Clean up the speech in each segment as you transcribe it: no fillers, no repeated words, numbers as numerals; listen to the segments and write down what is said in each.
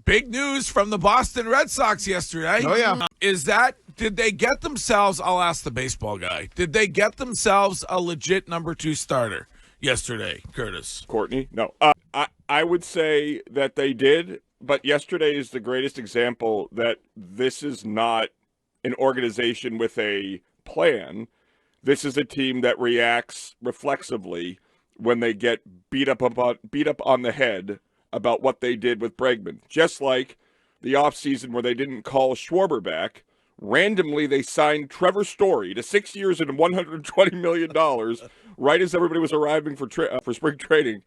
big news from the Boston Red Sox yesterday. Oh, yeah. Did they get themselves, I'll ask the baseball guy, did they get themselves a legit number 2 starter yesterday, Curtis? Courtney? No. I would say that they did, but yesterday is the greatest example that this is not an organization with a plan. This is a team that reacts reflexively when they get beat up on the head about what they did with Bregman. Just like the offseason where they didn't call Schwarber back, randomly they signed Trevor Story to 6 years and $120 million right as everybody was arriving for spring training.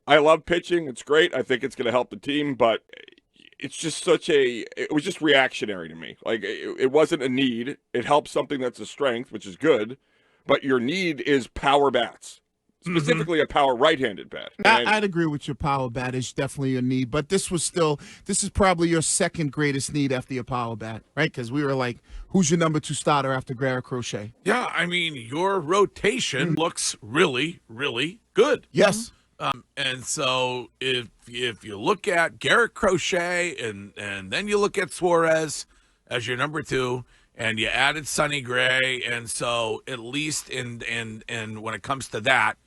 I love pitching. It's great. I think it's going to help the team, but it's just it was just reactionary to me. Like, it wasn't a need. It helps something that's a strength, which is good, but your need is power bats. Specifically a power right-handed bat. I'd agree with your power bat is definitely a need, but this is probably your second greatest need after your power bat, right? Because we were like, who's your number 2 starter after Garrett Crochet? Yeah, I mean, your rotation looks really, really good. Yes. And so if you look at Garrett Crochet and then you look at Suarez as your number 2, and you added Sonny Gray, and so at least in when it comes to that,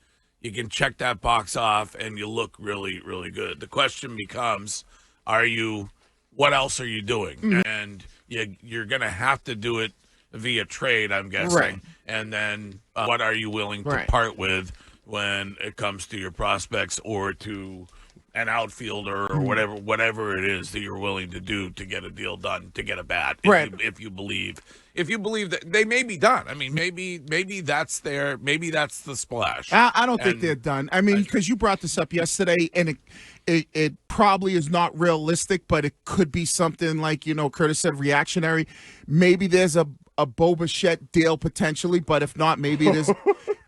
you can check that box off, and you look really, really good. The question becomes, what else are you doing? And you're going to have to do it via trade, I'm guessing. Right. And then what are you willing to part with when it comes to your prospects or to an outfielder or whatever it is that you're willing to do to get a deal done, to get a bat, if you believe that they may be done. I mean, maybe that's the splash. I don't think they're done. I mean, because you brought this up yesterday, and it probably is not realistic, but it could be something like, Curtis said, reactionary. Maybe there's a Bo Bichette deal potentially, but if not, maybe it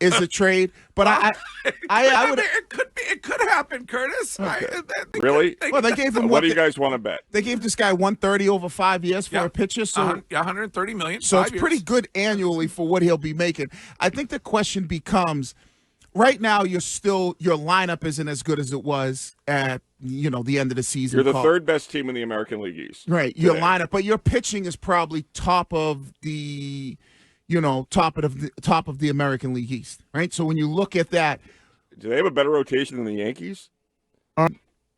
is a trade. But I would. It could happen, Curtis. Okay. Really? They gave him what do you guys want to bet? They gave this guy 130 over 5 years for a pitcher, so $130 million. So it's pretty good annually for what he'll be making. I think the question becomes, right now your lineup isn't as good as it was at the end of the season. You're the third best team in the American League East. Right, your lineup, but your pitching is probably top of the American League East, right? So when you look at that, do they have a better rotation than the Yankees?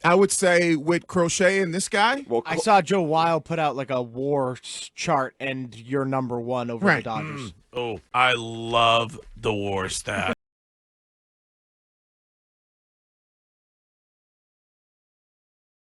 I would say with Crochet and this guy. Well, I saw Joe Weil put out like a WAR chart, and you're number 1 over the Dodgers. Oh, I love the WAR stat.